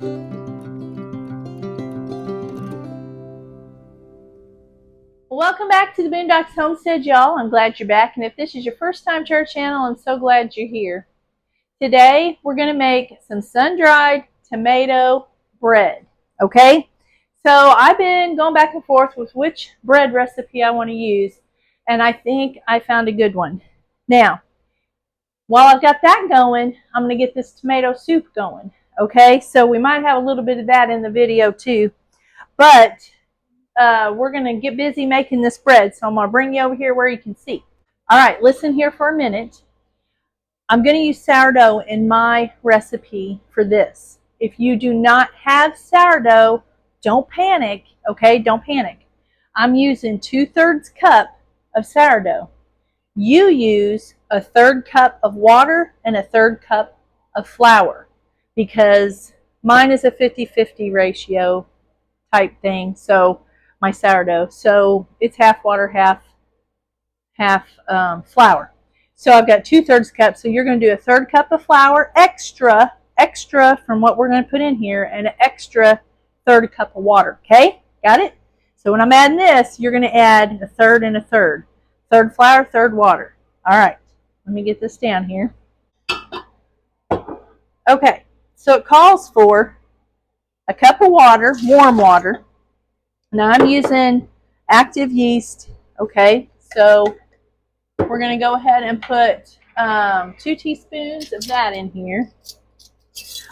Welcome back to the Boondocks Homestead, y'all. I'm glad you're back, and if this is your first time to our channel, I'm so glad you're here. Today, we're going to make some sun-dried tomato bread, okay? So I've been going back and forth with which bread recipe I want to use, and I think I found a good one. Now, while I've got that going, I'm going to get this tomato soup going, okay? So we might have a little bit of that in the video too, but we're going to get busy making this bread, so I'm going to bring you over here where you can see. All right, listen here for a minute. I'm going to use sourdough in my recipe for this. If you do not have sourdough, don't panic, okay? Don't panic. I'm using 2/3 cup of sourdough. You use 1/3 cup of water and 1/3 cup of flour, because mine is a 50-50 ratio type thing, so my sourdough. So it's half water, half flour. So I've got 2/3 cup. So you're going to do 1/3 cup of flour, extra from what we're going to put in here, and an extra 1/3 cup of water. Okay, got it? So when I'm adding this, you're going to add 1/3 and 1/3. 1/3 flour, 1/3 water. All right, let me get this down here. Okay, so it calls for a cup of water, warm water. Now I'm using active yeast, okay? So we're going to go ahead and put 2 teaspoons of that in here.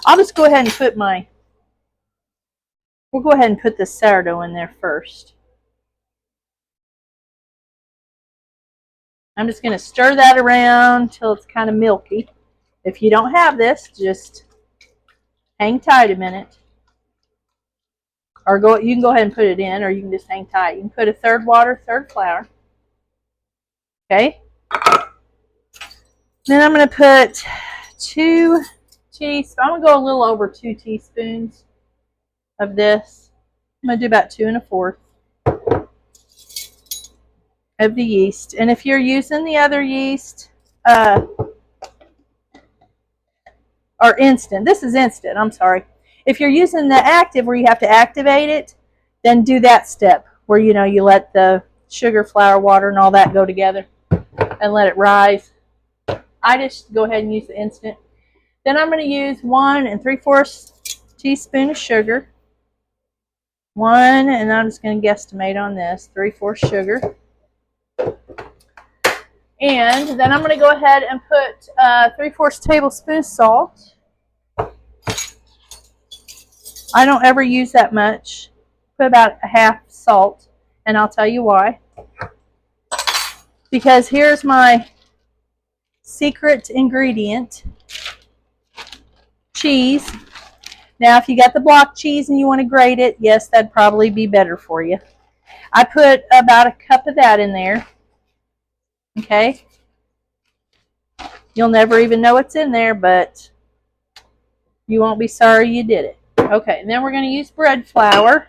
I'll just go ahead and put we'll go ahead and put the sourdough in there first. I'm just going to stir that around until it's kind of milky. If you don't have this, just hang tight a minute. Or you can go ahead and put it in, or you can just hang tight. You can put 1/3 water, 1/3 flour. Okay. Then I'm going to put 2 teaspoons. I'm going to go a little over 2 teaspoons of this. I'm going to do about 2 1/4 of the yeast. And if you're using the other yeast, or instant, this is instant, I'm sorry. If you're using the active where you have to activate it, then do that step where you let the sugar, flour, water, and all that go together and let it rise. I just go ahead and use the instant. Then I'm going to use 1 3/4 teaspoon of sugar. 1, and I'm just going to guesstimate on this, 3/4 sugar. And then I'm going to go ahead and put 3/4 tablespoon salt. I don't ever use that much. Put about a half salt, and I'll tell you why. Because here's my secret ingredient, cheese. Now, if you got the block cheese and you want to grate it, yes, that'd probably be better for you. I put about a cup of that in there. Okay? You'll never even know it's in there, but you won't be sorry you did it. Okay, and then we're going to use bread flour.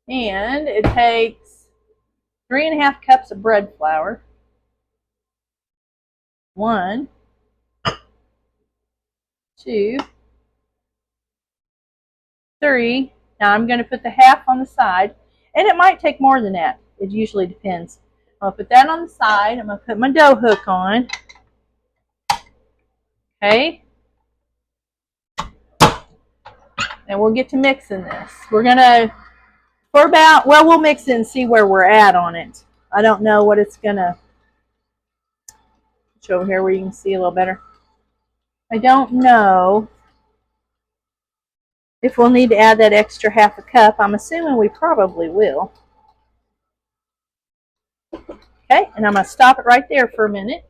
And it takes 3 1/2 cups of bread flour. 1, 2, 3. Now I'm going to put the half on the side, and it might take more than that. It usually depends. I'll put that on the side. I'm going to put my dough hook on. Okay. And we'll get to mixing this. We're going to, we'll mix it and see where we're at on it. I don't know what it's going to show over here where you can see a little better. I don't know if we'll need to add that extra half a cup. I'm assuming we probably will. Okay, and I'm going to stop it right there for a minute.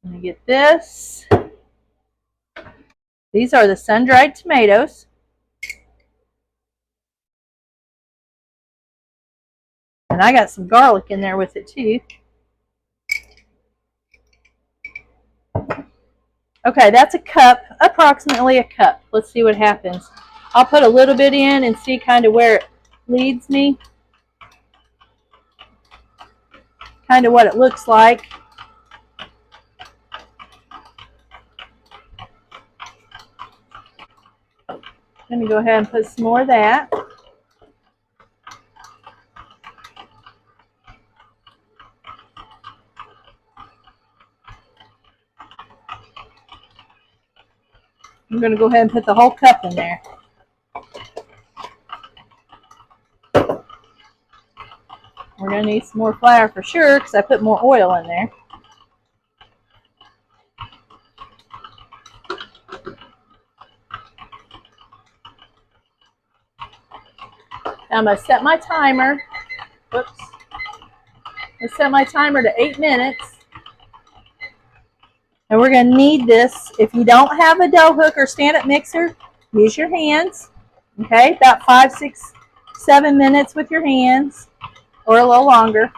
Let me get this. These are the sun-dried tomatoes. And I got some garlic in there with it too. Okay, that's a cup, approximately a cup. Let's see what happens. I'll put a little bit in and see kind of where it leads me. kind of what it looks like. Let me go ahead and put some more of that. I'm going to go ahead and put the whole cup in there. We're going to need some more flour for sure because I put more oil in there. Now I'm going to set my timer. Whoops. I'm going to set my timer to 8 minutes. And we're going to knead this. If you don't have a dough hook or stand-up mixer, use your hands. Okay, about 5, 6, 7 minutes with your hands, or a little longer.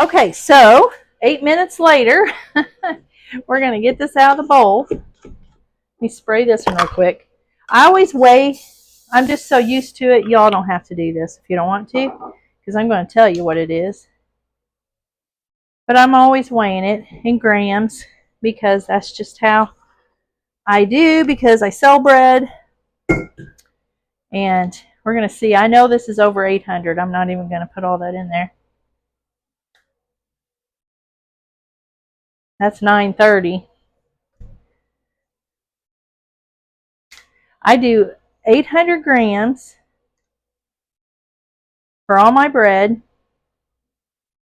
Okay, so 8 minutes later, we're going to get this out of the bowl. Let me spray this one real quick. I always weigh. I'm just so used to it. Y'all don't have to do this if you don't want to, because I'm going to tell you what it is. But I'm always weighing it in grams because that's just how I do, because I sell bread. And we're going to see. I know this is over 800. I'm not even going to put all that in there. That's 930. I do 800 grams for all my bread.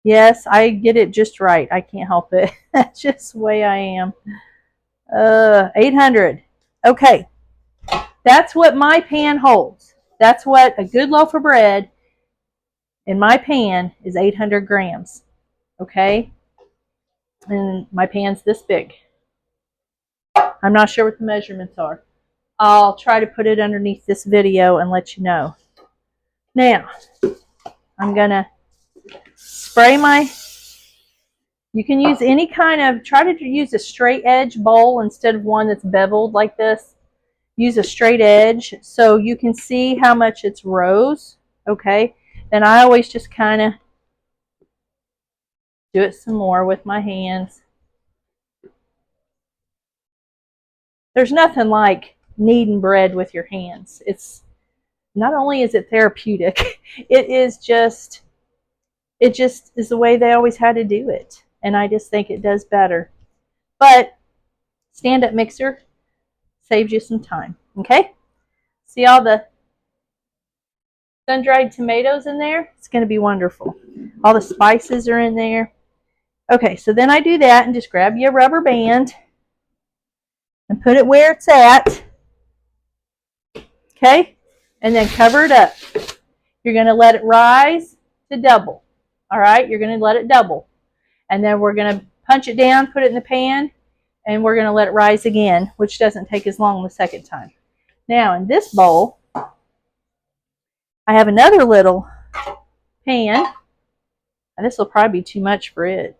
Yes, I get it just right. I can't help it. That's just the way I am. 800. Okay. That's what my pan holds. That's what a good loaf of bread in my pan is, 800 grams. Okay? And my pan's this big. I'm not sure what the measurements are. I'll try to put it underneath this video and let you know. Now, I'm going to spray my, you can use any kind of, try to use a straight edge bowl instead of one that's beveled like this. Use a straight edge so you can see how much it's rose. Okay? And I always just kind of do it some more with my hands. There's nothing like kneading bread with your hands. It's not only is it therapeutic, it just is the way they always had to do it. And I just think it does better. But stand-up mixer saves you some time. Okay? See all the sun-dried tomatoes in there? It's going to be wonderful. All the spices are in there. Okay, so then I do that and just grab you a rubber band and put it where it's at. Okay? And then cover it up. You're going to let it rise to double. All right? You're going to let it double. And then we're going to punch it down, put it in the pan, and we're going to let it rise again, which doesn't take as long the second time. Now, in this bowl, I have another little pan. And this will probably be too much for it.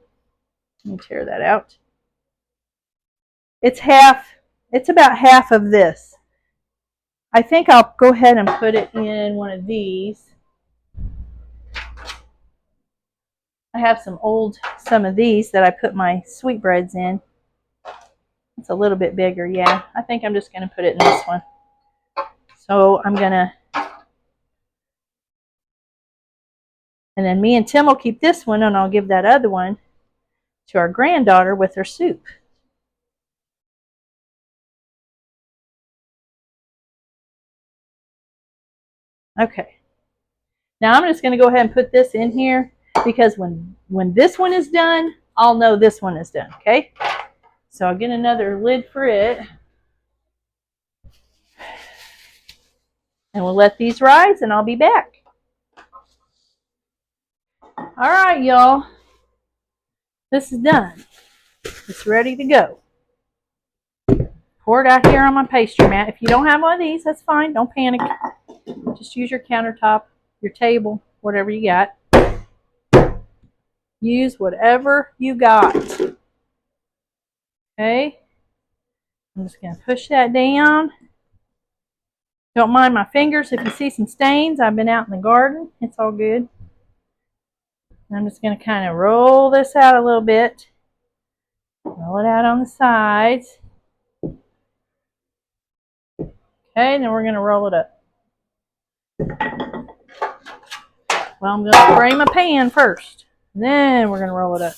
Let me tear that out. It's about half of this. I think I'll go ahead and put it in one of these. I have some of these that I put my sweetbreads in. It's a little bit bigger, yeah. I think I'm just going to put it in this one. So I'm going to, and then me and Tim will keep this one, and I'll give that other one to our granddaughter with her soup. Okay. Now I'm just going to go ahead and put this in here, because when this one is done, I'll know this one is done, okay? So I'll get another lid for it. And And we'll let these rise and I'll be back. All right, y'all. This is done. It's ready to go. Pour it out here on my pastry mat. If you don't have one of these, that's fine. Don't panic. Just use your countertop, your table, whatever you got. Use whatever you got. Okay. I'm just going to push that down. Don't mind my fingers if you see some stains. I've been out in the garden. It's all good. I'm just going to kind of roll this out a little bit. Roll it out on the sides. Okay, and then we're going to roll it up. Well, I'm going to spray my pan first. Then we're going to roll it up.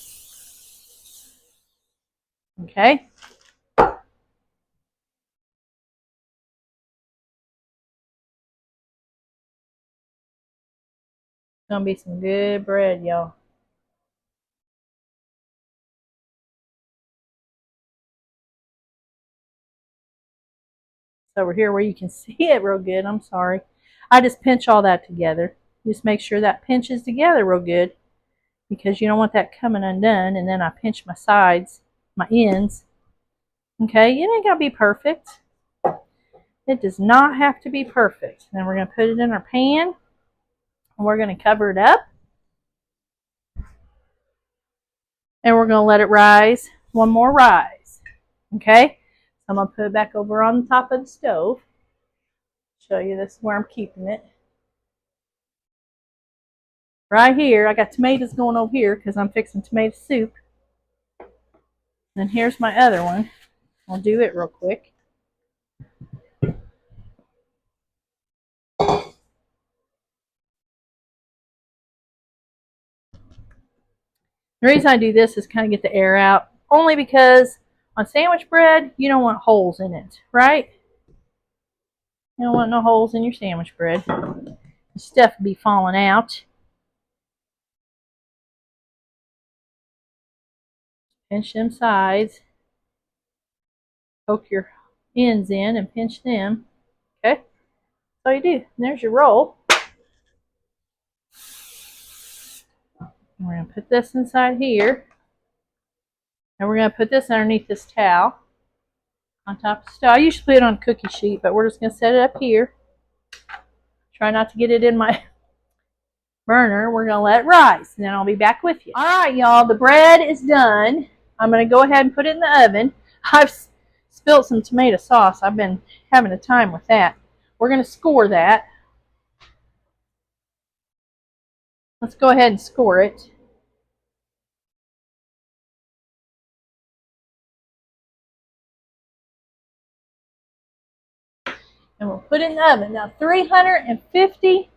Okay. It's going to be some good bread, y'all. It's over here where you can see it real good. I'm sorry. I just pinch all that together. Just make sure that pinches together real good, because you don't want that coming undone. And then I pinch my sides, my ends. Okay, it ain't got to be perfect. It does not have to be perfect. Then we're going to put it in our pan. And we're going to cover it up. And we're going to let it rise. One more rise. Okay, so I'm going to put it back over on the top of the stove. Show you this where I'm keeping it. Right here, I got tomatoes going over here because I'm fixing tomato soup. And here's my other one. I'll do it real quick. The reason I do this is kind of get the air out. Only because on sandwich bread, you don't want holes in it, right? You don't want no holes in your sandwich bread. The stuff will be falling out. Pinch them sides. Poke your ends in and pinch them. Okay? That's all you do. And there's your roll. We're going to put this inside here. And we're going to put this underneath this towel. On top of the stove. I usually put it on a cookie sheet, but we're just going to set it up here. Try not to get it in my burner. We're going to let it rise, and then I'll be back with you. All right, y'all, the bread is done. I'm going to go ahead and put it in the oven. I've spilled some tomato sauce. I've been having a time with that. We're going to score that. Let's go ahead and score it. And we'll put it in the oven. Now, 350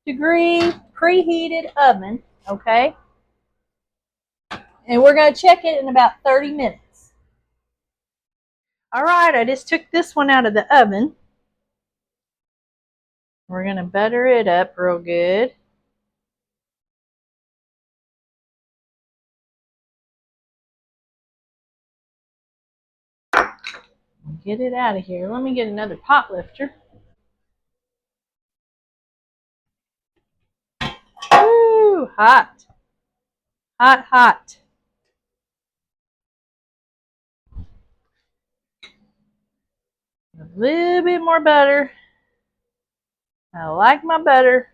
degree preheated oven, okay? And we're going to check it in about 30 minutes. All right, I just took this one out of the oven. We're going to butter it up real good. Get it out of here. Let me get another pot lifter. Woo, hot. Hot, hot. A little bit more butter. I like my butter.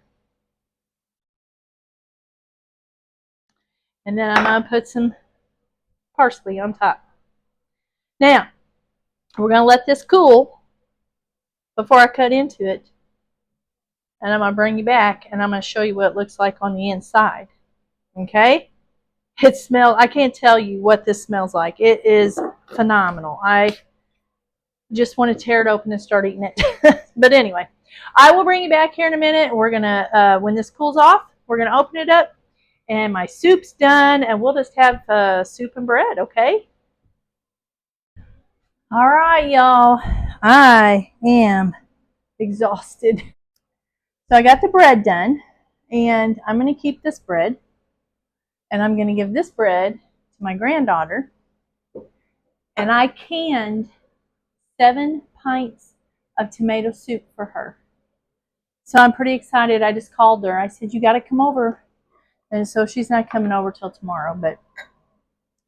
And then I'm going to put some parsley on top. Now, we're going to let this cool before I cut into it. And I'm going to bring you back and I'm going to show you what it looks like on the inside. Okay? It smells, I can't tell you what this smells like. It is phenomenal. I just want to tear it open and start eating it. But anyway, I will bring you back here in a minute. We're going to, when this cools off, we're going to open it up. And my soup's done. And we'll just have soup and bread, okay? All right, y'all. I am exhausted. So I got the bread done. And I'm going to keep this bread. And I'm going to give this bread to my granddaughter. And I canned 7 pints of tomato soup for her. So I'm pretty excited. I just called her. I said, you got to come over. And so she's not coming over till tomorrow. But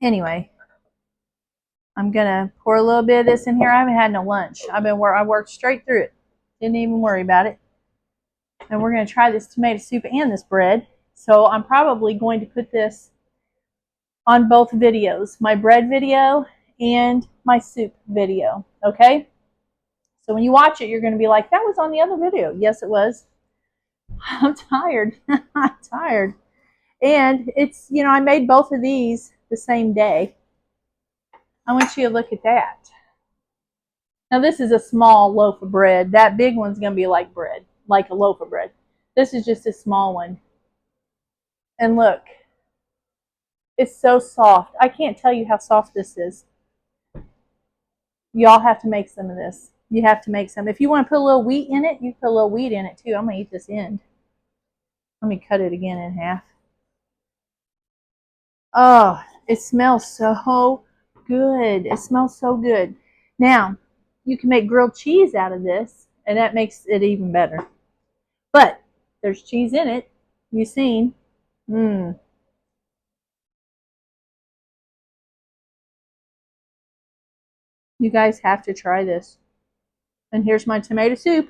anyway, I'm going to pour a little bit of this in here. I haven't had no lunch. I worked straight through it. Didn't even worry about it. And we're going to try this tomato soup and this bread. So I'm probably going to put this on both videos, my bread video and my soup video, okay? So when you watch it, you're going to be like, that was on the other video. Yes, it was. I'm tired. I'm tired. And it's, you know, I made both of these the same day. I want you to look at that. Now, this is a small loaf of bread. That big one's going to be like bread, like a loaf of bread. This is just a small one. And look, it's so soft. I can't tell you how soft this is. Y'all have to make some of this. You have to make some. If you want to put a little wheat in it, you can put a little wheat in it too. I'm going to eat this end. Let me cut it again in half. Oh, it smells so good. It smells so good. Now, you can make grilled cheese out of this, and that makes it even better. But there's cheese in it. You've seen. You guys have to try this. And here's my tomato soup.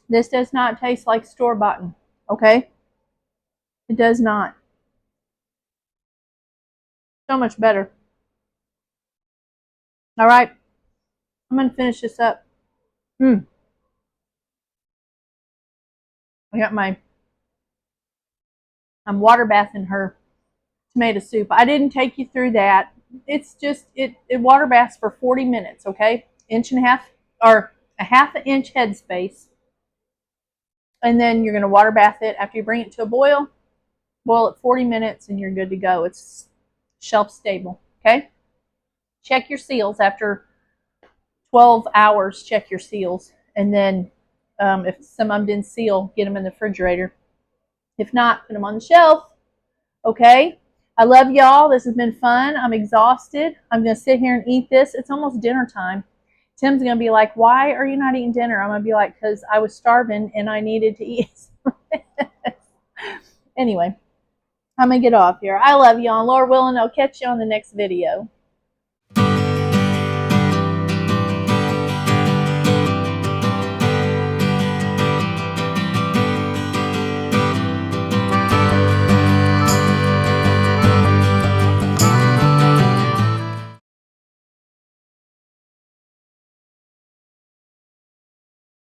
This does not taste like store-bought, okay? It does not. So much better. All right, I'm going to finish this up. I got I'm water bathing her tomato soup. I didn't take you through that. It's just, it water baths for 40 minutes, okay? Inch and a half, or a half an inch headspace. And then you're going to water bath it after you bring it to a boil. Boil it 40 minutes and you're good to go. It's shelf stable, okay? Check your seals after 12 hours. Check your seals. And then if some of them didn't seal, get them in the refrigerator. If not, put them on the shelf, okay? I love y'all. This has been fun. I'm exhausted. I'm going to sit here and eat this. It's almost dinner time. Tim's going to be like, why are you not eating dinner? I'm going to be like, because I was starving and I needed to eat. Anyway, I'm going to get off here. I love y'all. Lord willing, I'll catch you on the next video.